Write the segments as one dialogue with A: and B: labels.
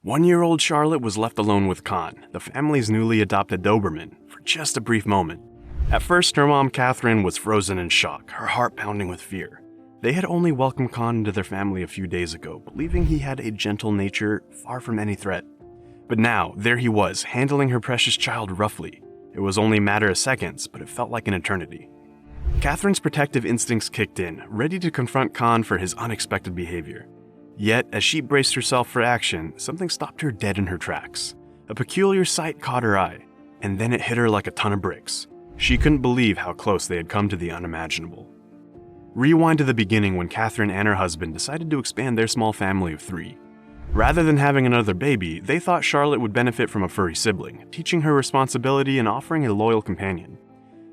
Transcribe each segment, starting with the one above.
A: 1-year-old Charlotte was left alone with Con, the family's newly adopted Doberman, for just a brief moment. At first, her mom, Catherine, was frozen in shock, her heart pounding with fear. They had only welcomed Con into their family a few days ago, believing he had a gentle nature far from any threat. But now, there he was, handling her precious child roughly. It was only a matter of seconds, but it felt like an eternity. Catherine's protective instincts kicked in, ready to confront Con for his unexpected behavior. Yet, as she braced herself for action, something stopped her dead in her tracks. A peculiar sight caught her eye, and then it hit her like a ton of bricks. She couldn't believe how close they had come to the unimaginable. Rewind to the beginning when Catherine and her husband decided to expand their small family of 3. Rather than having another baby, they thought Charlotte would benefit from a furry sibling, teaching her responsibility and offering a loyal companion.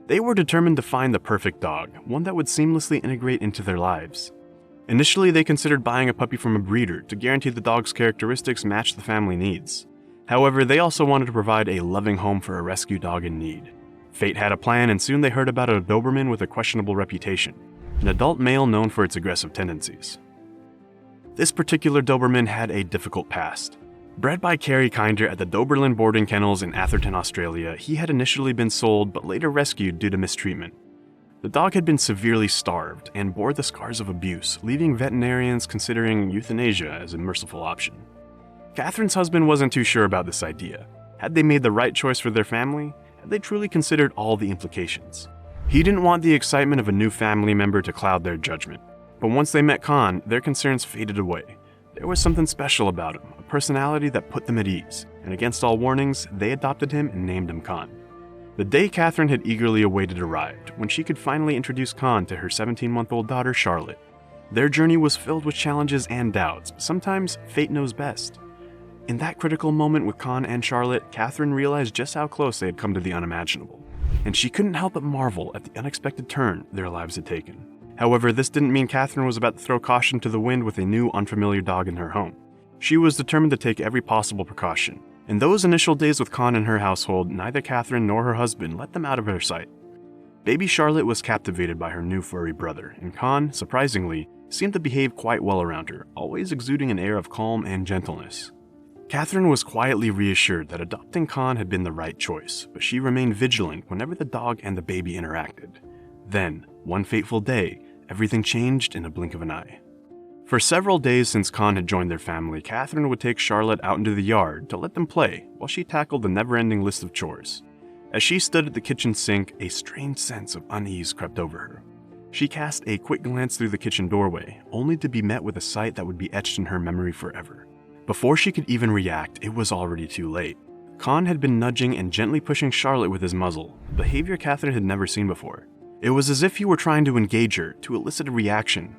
A: They were determined to find the perfect dog, one that would seamlessly integrate into their lives. Initially, they considered buying a puppy from a breeder to guarantee the dog's characteristics matched the family needs. However, they also wanted to provide a loving home for a rescue dog in need. Fate had a plan, and soon they heard about a Doberman with a questionable reputation, an adult male known for its aggressive tendencies. This particular Doberman had a difficult past. Bred by Carrie Kinder at the Doberman boarding kennels in Atherton, Australia, he had initially been sold but later rescued due to mistreatment. The dog had been severely starved and bore the scars of abuse, leaving veterinarians considering euthanasia as a merciful option. Catherine's husband wasn't too sure about this idea. Had they made the right choice for their family? Had they truly considered all the implications? He didn't want the excitement of a new family member to cloud their judgment. But once they met Con, their concerns faded away. There was something special about him, a personality that put them at ease, and against all warnings, they adopted him and named him Con. The day Catherine had eagerly awaited arrived, when she could finally introduce Con to her 17-month-old daughter, Charlotte. Their journey was filled with challenges and doubts, but sometimes fate knows best. In that critical moment with Con and Charlotte, Catherine realized just how close they had come to the unimaginable, and she couldn't help but marvel at the unexpected turn their lives had taken. However, this didn't mean Catherine was about to throw caution to the wind with a new, unfamiliar dog in her home. She was determined to take every possible precaution. In those initial days with Con in her household, neither Catherine nor her husband let them out of her sight. Baby Charlotte was captivated by her new furry brother, and Con, surprisingly, seemed to behave quite well around her, always exuding an air of calm and gentleness. Catherine was quietly reassured that adopting Con had been the right choice, but she remained vigilant whenever the dog and the baby interacted. Then, one fateful day, everything changed in a blink of an eye. For several days since Con had joined their family, Catherine would take Charlotte out into the yard to let them play while she tackled the never-ending list of chores. As she stood at the kitchen sink, a strange sense of unease crept over her. She cast a quick glance through the kitchen doorway, only to be met with a sight that would be etched in her memory forever. Before she could even react, it was already too late. Con had been nudging and gently pushing Charlotte with his muzzle, a behavior Catherine had never seen before. It was as if he were trying to engage her, to elicit a reaction.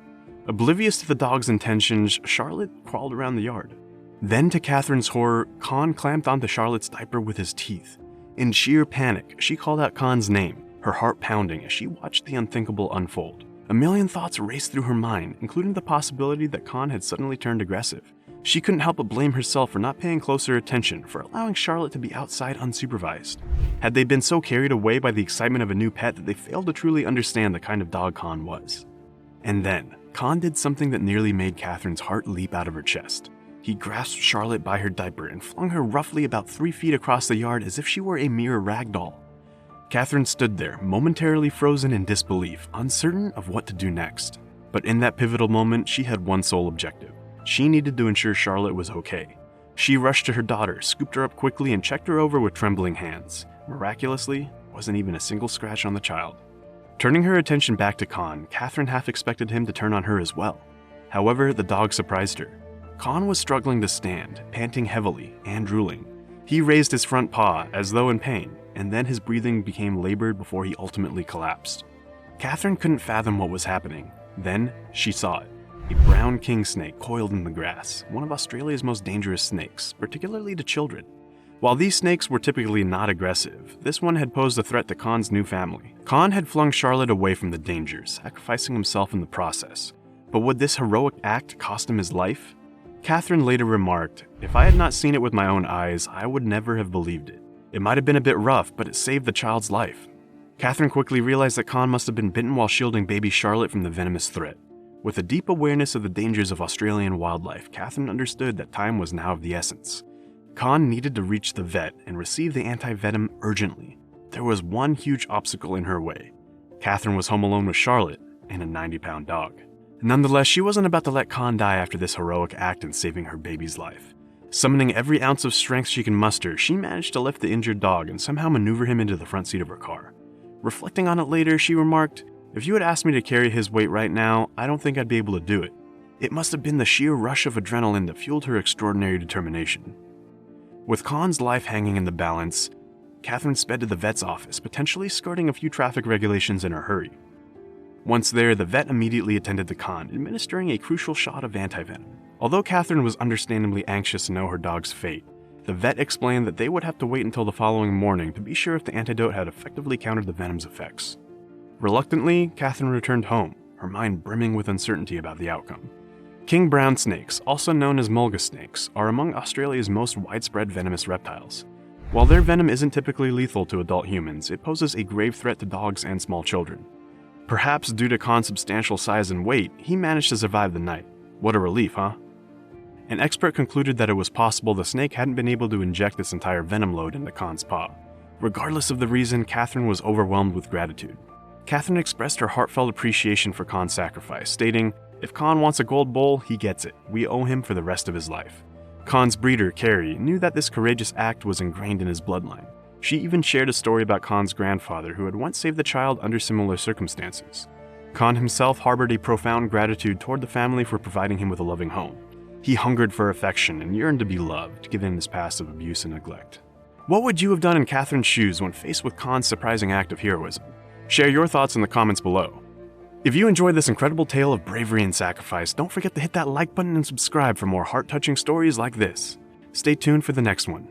A: Oblivious to the dog's intentions, Charlotte crawled around the yard. Then, to Catherine's horror, Con clamped onto Charlotte's diaper with his teeth. In sheer panic, she called out Con's name, her heart pounding as she watched the unthinkable unfold. A million thoughts raced through her mind, including the possibility that Con had suddenly turned aggressive. She couldn't help but blame herself for not paying closer attention, for allowing Charlotte to be outside unsupervised. Had they been so carried away by the excitement of a new pet that they failed to truly understand the kind of dog Con was? And then, Con did something that nearly made Catherine's heart leap out of her chest. He grasped Charlotte by her diaper and flung her roughly about 3 feet across the yard as if she were a mere rag doll. Catherine stood there, momentarily frozen in disbelief, uncertain of what to do next. But in that pivotal moment, she had one sole objective. She needed to ensure Charlotte was okay. She rushed to her daughter, scooped her up quickly, and checked her over with trembling hands. Miraculously, there wasn't even a single scratch on the child. Turning her attention back to Con, Catherine half expected him to turn on her as well. However, the dog surprised her. Con was struggling to stand, panting heavily and drooling. He raised his front paw as though in pain, and then his breathing became labored before he ultimately collapsed. Catherine couldn't fathom what was happening. Then, she saw it. A brown king snake coiled in the grass, one of Australia's most dangerous snakes, particularly to children. While these snakes were typically not aggressive, this one had posed a threat to Con's new family. Con had flung Charlotte away from the dangers, sacrificing himself in the process. But would this heroic act cost him his life? Catherine later remarked, "If I had not seen it with my own eyes, I would never have believed it. It might have been a bit rough, but it saved the child's life." Catherine quickly realized that Con must have been bitten while shielding baby Charlotte from the venomous threat. With a deep awareness of the dangers of Australian wildlife, Catherine understood that time was now of the essence. Con needed to reach the vet and receive the anti-venom urgently. There was one huge obstacle in her way. Catherine was home alone with Charlotte and a 90-pound dog. Nonetheless, she wasn't about to let Con die after this heroic act in saving her baby's life. Summoning every ounce of strength she can muster, she managed to lift the injured dog and somehow maneuver him into the front seat of her car. Reflecting on it later, she remarked, "If you had asked me to carry his weight right now, I don't think I'd be able to do it." It must have been the sheer rush of adrenaline that fueled her extraordinary determination. With Con's life hanging in the balance, Catherine sped to the vet's office, potentially skirting a few traffic regulations in her hurry. Once there, the vet immediately attended to Con, administering a crucial shot of antivenom. Although Catherine was understandably anxious to know her dog's fate, the vet explained that they would have to wait until the following morning to be sure if the antidote had effectively countered the venom's effects. Reluctantly, Catherine returned home, her mind brimming with uncertainty about the outcome. King brown snakes, also known as mulgus snakes, are among Australia's most widespread venomous reptiles. While their venom isn't typically lethal to adult humans, it poses a grave threat to dogs and small children. Perhaps due to Con's substantial size and weight, he managed to survive the night. What a relief, huh? An expert concluded that it was possible the snake hadn't been able to inject its entire venom load into Con's paw. Regardless of the reason, Catherine was overwhelmed with gratitude. Catherine expressed her heartfelt appreciation for Con's sacrifice, stating, "If Con wants a gold bowl, he gets it. We owe him for the rest of his life." Con's breeder, Carrie, knew that this courageous act was ingrained in his bloodline. She even shared a story about Con's grandfather who had once saved the child under similar circumstances. Con himself harbored a profound gratitude toward the family for providing him with a loving home. He hungered for affection and yearned to be loved, given his past of abuse and neglect. What would you have done in Catherine's shoes when faced with Con's surprising act of heroism? Share your thoughts in the comments below. If you enjoyed this incredible tale of bravery and sacrifice, don't forget to hit that like button and subscribe for more heart-touching stories like this. Stay tuned for the next one.